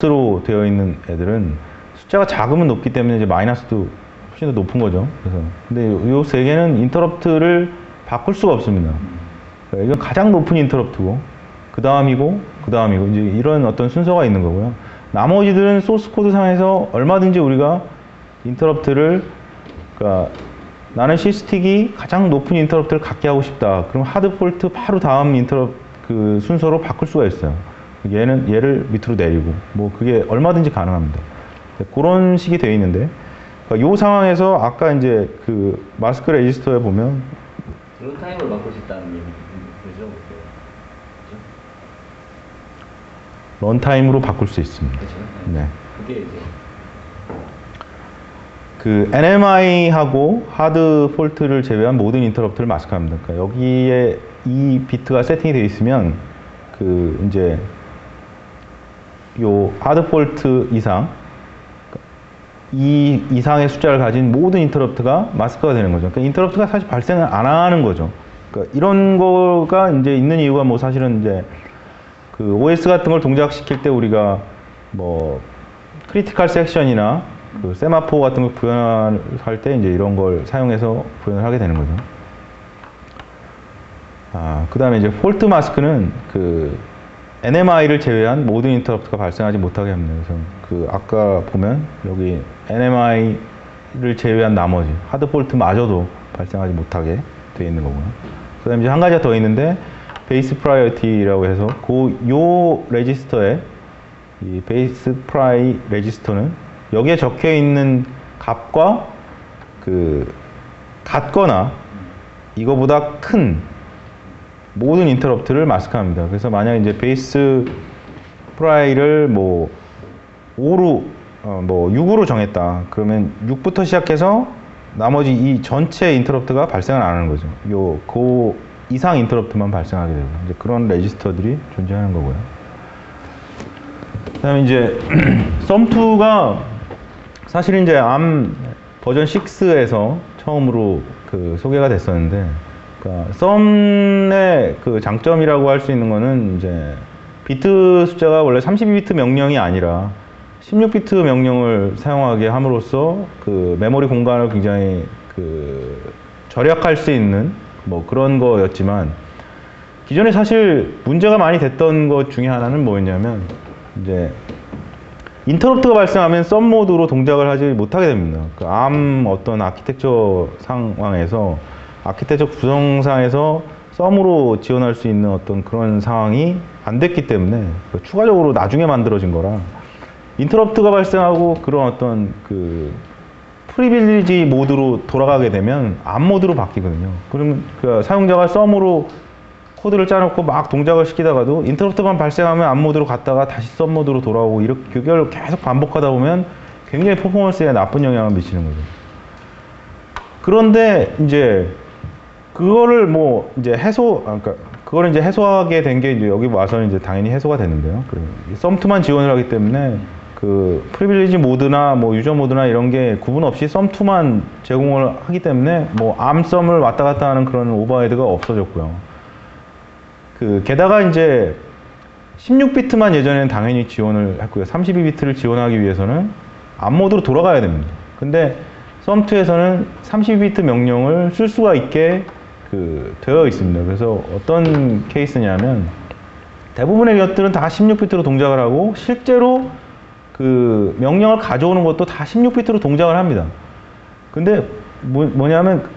플러스로 되어 있는 애들은 숫자가 작으면 높기 때문에 이제 마이너스도 훨씬 더 높은 거죠. 그래서 근데 요 세 개는 인터럽트를 바꿀 수가 없습니다. 이건 가장 높은 인터럽트고 그 다음이고 그 다음이고 이제 이런 어떤 순서가 있는 거고요. 나머지들은 소스 코드 상에서 얼마든지 우리가 인터럽트를 그러니까 나는 시스틱이 가장 높은 인터럽트를 갖게 하고 싶다. 그럼 하드 폴트 바로 다음 인터럽 그 순서로 바꿀 수가 있어요. 얘를 밑으로 내리고 뭐 그게 얼마든지 가능합니다. 그런 식이 되어 있는데 그러니까 이 상황에서 아까 이제 그 마스크 레지스터에 보면 런타임을 바꿀 수 있다는 얘기죠. 런타임으로 바꿀 수 있습니다. 그렇죠. 네. 그게 이제 그 NMI하고 하드 폴트를 제외한 모든 인터럽트를 마스크합니다. 그러니까 여기에 이 비트가 세팅이 되어 있으면 그 이제 요 하드 폴트 이상 이 이상의 숫자를 가진 모든 인터럽트가 마스크가 되는 거죠. 그러니까 인터럽트가 사실 발생을 안 하는 거죠. 그러니까 이런 거가 이제 있는 이유가 뭐 사실은 이제 그 OS 같은 걸 동작시킬 때 우리가 뭐 크리티컬 섹션이나 그 세마포 같은 걸 구현할 때 이제 이런 걸 사용해서 구현을 하게 되는 거죠. 그 다음에 이제 폴트 마스크는 그 NMI를 제외한 모든 인터럽트가 발생하지 못하게 합니다. 그래서 그 아까 보면 여기 NMI를 제외한 나머지 하드 폴트마저도 발생하지 못하게 되어 있는 거고요. 그 다음에 이제 한 가지가 더 있는데 베이스 프라이어티라고 해서 요 레지스터에 이 베이스 프라이 레지스터는 여기에 적혀 있는 값과 그 같거나 이거보다 큰 모든 인터럽트를 마스크합니다. 그래서 만약 이제 베이스 프라이를 뭐 5로 뭐 6으로 정했다. 그러면 6부터 시작해서 나머지 이 전체 인터럽트가 발생을 안 하는 거죠. 그 이상 인터럽트만 발생하게 되고 이제 그런 레지스터들이 존재하는 거고요. 그다음에 이제 썸2가 사실 이제 ARM 버전 6에서 처음으로 그 소개가 됐었는데, 그러니까 썸의 그 장점이라고 할 수 있는 거는 이제 비트 숫자가 원래 32비트 명령이 아니라 16비트 명령을 사용하게 함으로써 그 메모리 공간을 굉장히 그 절약할 수 있는 뭐 그런 거였지만, 기존에 사실 문제가 많이 됐던 것 중에 하나는 뭐였냐면 이제 인터럽트가 발생하면 썸 모드로 동작을 하지 못하게 됩니다. 그 ARM 어떤 아키텍처 상황에서 아키텍처 구성상에서 썸으로 지원할 수 있는 어떤 그런 상황이 안 됐기 때문에 추가적으로 나중에 만들어진 거라 인터럽트가 발생하고 그런 어떤 그 프리빌리지 모드로 돌아가게 되면 ARM 모드로 바뀌거든요. 그러면 그 사용자가 썸으로 코드를 짜놓고 막 동작을 시키다가도 인터럽트만 발생하면 ARM 모드로 갔다가 다시 썸 모드로 돌아오고 이렇게 그걸 계속 반복하다 보면 굉장히 퍼포먼스에 나쁜 영향을 미치는 거죠. 그런데 이제 그거를 뭐 이제 그러니까 그거를 이제 해소하게 된 게 이제 여기 와서는 이제 당연히 해소가 됐는데요. 썸2만 지원을 하기 때문에 그 프리빌리지 모드나 뭐 유저 모드나 이런 게 구분 없이 썸2만 제공을 하기 때문에 뭐 ARM 썸을 왔다 갔다 하는 그런 오버헤드가 없어졌고요. 게다가 이제 16비트만 예전에는 당연히 지원을 했고요. 32비트를 지원하기 위해서는 ARM 모드로 돌아가야 됩니다. 근데 썸2에서는 32비트 명령을 쓸 수가 있게 되어 있습니다. 그래서 어떤 케이스냐면 대부분의 것들은 다 16비트로 동작을 하고 실제로 그 명령을 가져오는 것도 다 16비트로 동작을 합니다. 근데 뭐냐면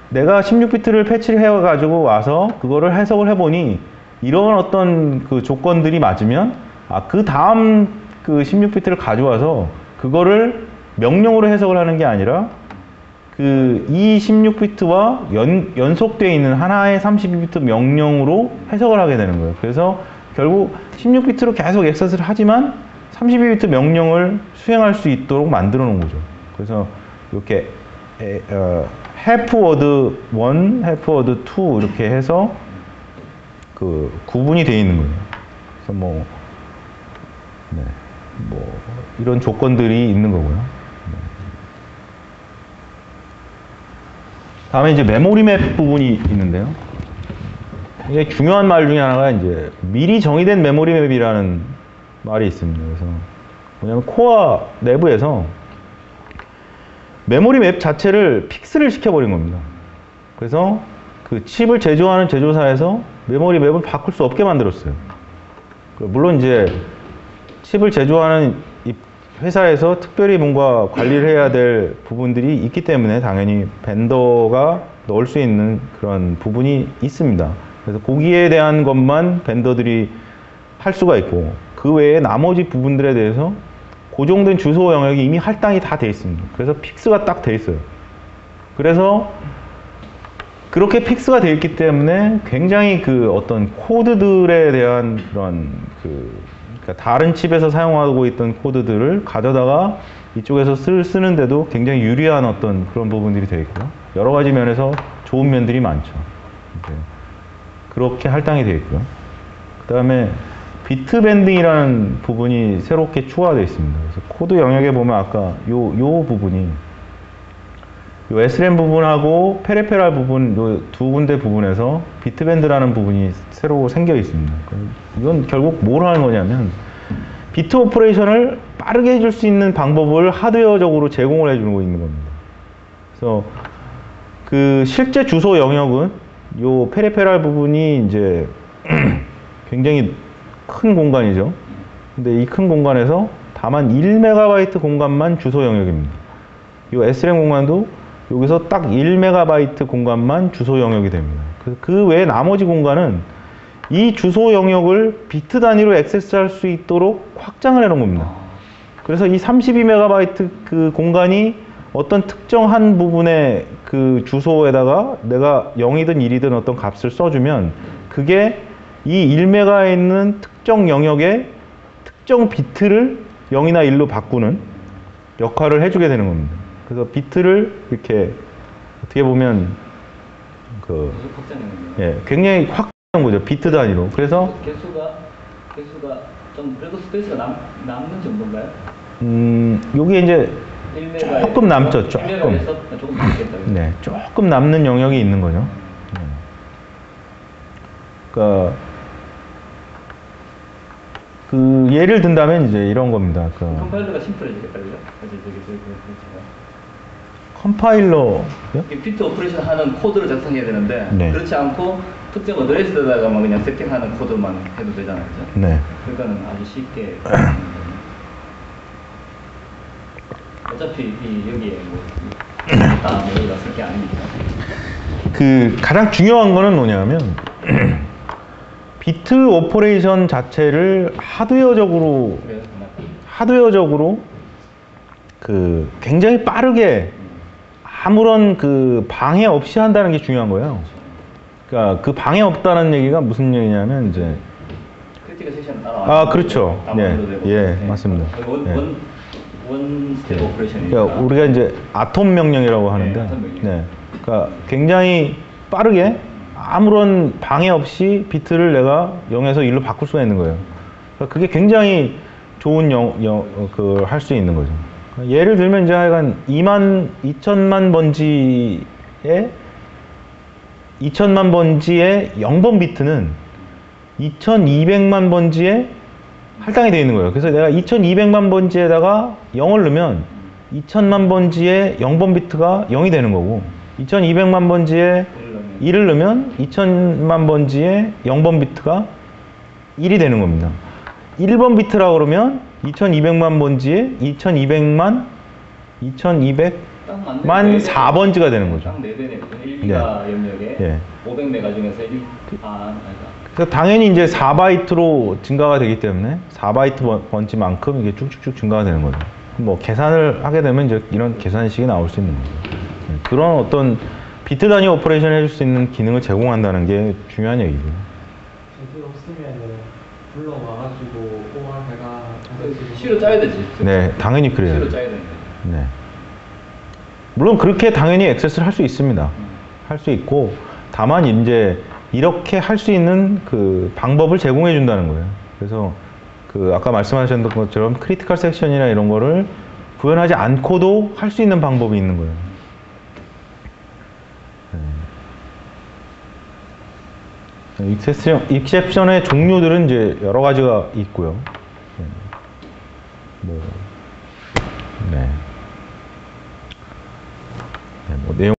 내가 16비트를 패치를 해가지고 와서 그거를 해석을 해보니 이런 어떤 그 조건들이 맞으면 그 다음 그 16비트를 가져와서 그거를 명령으로 해석을 하는 게 아니라 이 16비트와 연속되어 있는 하나의 32비트 명령으로 해석을 하게 되는 거예요. 그래서 결국 16비트로 계속 액세스를 하지만 32비트 명령을 수행할 수 있도록 만들어 놓은 거죠. 그래서 이렇게 해프워드 1, 해프워드 2 이렇게 해서 그 구분이 되어 있는 거예요. 그래서 뭐 이런 조건들이 있는 거고요. 다음에 이제 메모리 맵 부분이 있는데요. 이게 중요한 말 중에 하나가 이제 미리 정의된 메모리 맵이라는 말이 있습니다. 그래서 뭐냐면 코어 내부에서 메모리 맵 자체를 픽스를 시켜버린 겁니다. 그래서 그 칩을 제조하는 제조사에서 메모리 맵을 바꿀 수 없게 만들었어요. 물론 이제 칩을 제조하는 이 회사에서 특별히 뭔가 관리를 해야 될 부분들이 있기 때문에 당연히 벤더가 넣을 수 있는 그런 부분이 있습니다. 그래서 거기에 대한 것만 벤더들이 할 수가 있고, 그 외에 나머지 부분들에 대해서 고정된 주소 영역이 이미 할당이 다 돼 있습니다. 그래서 픽스가 딱 돼 있어요. 그래서 그렇게 픽스가 돼 있기 때문에 굉장히 그 어떤 코드들에 대한 그런 그러니까 다른 칩에서 사용하고 있던 코드들을 가져다가 이쪽에서 쓰는데도 굉장히 유리한 어떤 그런 부분들이 되어 있고요. 여러 가지 면에서 좋은 면들이 많죠. 그렇게 할당이 되어 있고요. 그 다음에 비트 밴딩이라는 부분이 새롭게 추가되어 있습니다. 그래서 코드 영역에 보면 아까 요 부분이 요 SRAM 부분하고 페리페랄 부분 요 두 군데 부분에서 비트밴드라는 부분이 새로 생겨 있습니다. 이건 결국 뭘 하는 거냐면 비트 오퍼레이션을 빠르게 해줄 수 있는 방법을 하드웨어적으로 제공을 해주고 있는 겁니다. 그래서 그 실제 주소 영역은 요 페리페랄 부분이 이제 굉장히 큰 공간이죠. 근데 이 큰 공간에서 다만 1MB 공간만 주소 영역입니다. 이 SRAM 공간도 여기서 딱 1MB 공간만 주소 영역이 됩니다. 그 외에 나머지 공간은 이 주소 영역을 비트 단위로 액세스할 수 있도록 확장을 해 놓은 겁니다. 그래서 이 32MB 그 공간이 어떤 특정한 부분의 그 주소에다가 내가 0이든 1이든 어떤 값을 써주면 그게 이 1메가에 있는 특정 영역의 특정 비트를 0이나 1로 바꾸는 역할을 해주게 되는 겁니다. 그래서 비트를 이렇게 어떻게 보면 굉장히 확장한 거죠. 비트 단위로. 그래서 개수가 좀 그래도 스페이스가 남는 정도인가요? 요게 이제 1메가에 조금 남죠. 조금. 1메가에서 조금 남겠다. 네, 조금 남는 영역이 있는 거죠. 그러니까 그 예를 든다면 이제 이런 겁니다. 컴파일러가 심플해지겠다, 그죠? 컴파일러요? 비트 오퍼레이션 하는 코드를 작성해야 되는데 네. 그렇지 않고 특정 어드레스에다가만 그냥 세팅하는 코드만 해도 되잖아요, 그죠? 네. 그러니까는 아주 쉽게 어차피 여기에 다 메모리가 쓸 게 아니니까. 그 가장 중요한 거는 뭐냐면 비트 오퍼레이션 자체를 하드웨어적으로 그 굉장히 빠르게 아무런 그 방해 없이 한다는 게 중요한 거예요. 그러니까 그 방해 없다는 얘기가 무슨 얘기냐면 이제 크리티컬 섹션을 따라 그렇죠. 예, 맞습니다. 원 스텝 오퍼레이션이니까. 그러니까 우리가 이제 아톰 명령이라고 하는데, 네. 그러니까 굉장히 빠르게 아무런 방해 없이 비트를 내가 0에서 1로 바꿀 수가 있는 거예요. 그러니까 그게 굉장히 좋은 할 수 있는 거죠. 예를 들면 이제 하여간 2천만 번지의 0번 비트는 2200만 번지에 할당이 되어 있는 거예요. 그래서 내가 2200만 번지에다가 0을 넣으면 2000만 번지에 0번 비트가 0이 되는 거고 2200만 번지에 1을 넣으면 2000만 번지에 0번 비트가 1이 되는 겁니다. 1번 비트라고 그러면 2200만 번지에 2200만 4번지가 되는 거죠. 딱 4배네. 1기가 영역에 500메가 중에서 그래서 당연히 이제 4바이트로 증가가 되기 때문에 4바이트 번지만큼 이게 쭉쭉쭉 증가가 되는 거죠. 뭐 계산을 하게 되면 이제 이런 계산식이 나올 수 있는 거죠. 그런 어떤 비트 단위 오퍼레이션 해줄 수 있는 기능을 제공한다는 게 중요한 얘기죠. 재질 없으면은 불러와가지고 뽑아내가 시로 짜야 되지. 네, 당연히 그래요. 시로 짜야 되는데. 네. 물론 그렇게 당연히 액세스를 할 수 있습니다. 할 수 있고 다만 이제 이렇게 할 수 있는 그 방법을 제공해 준다는 거예요. 그래서 그 아까 말씀하셨던 것처럼 크리티컬 섹션이나 이런 거를 구현하지 않고도 할 수 있는 방법이 있는 거예요. 익셉션의 종류들은 이제 여러 가지가 있고요. 뭐, 네. 네, 뭐 내용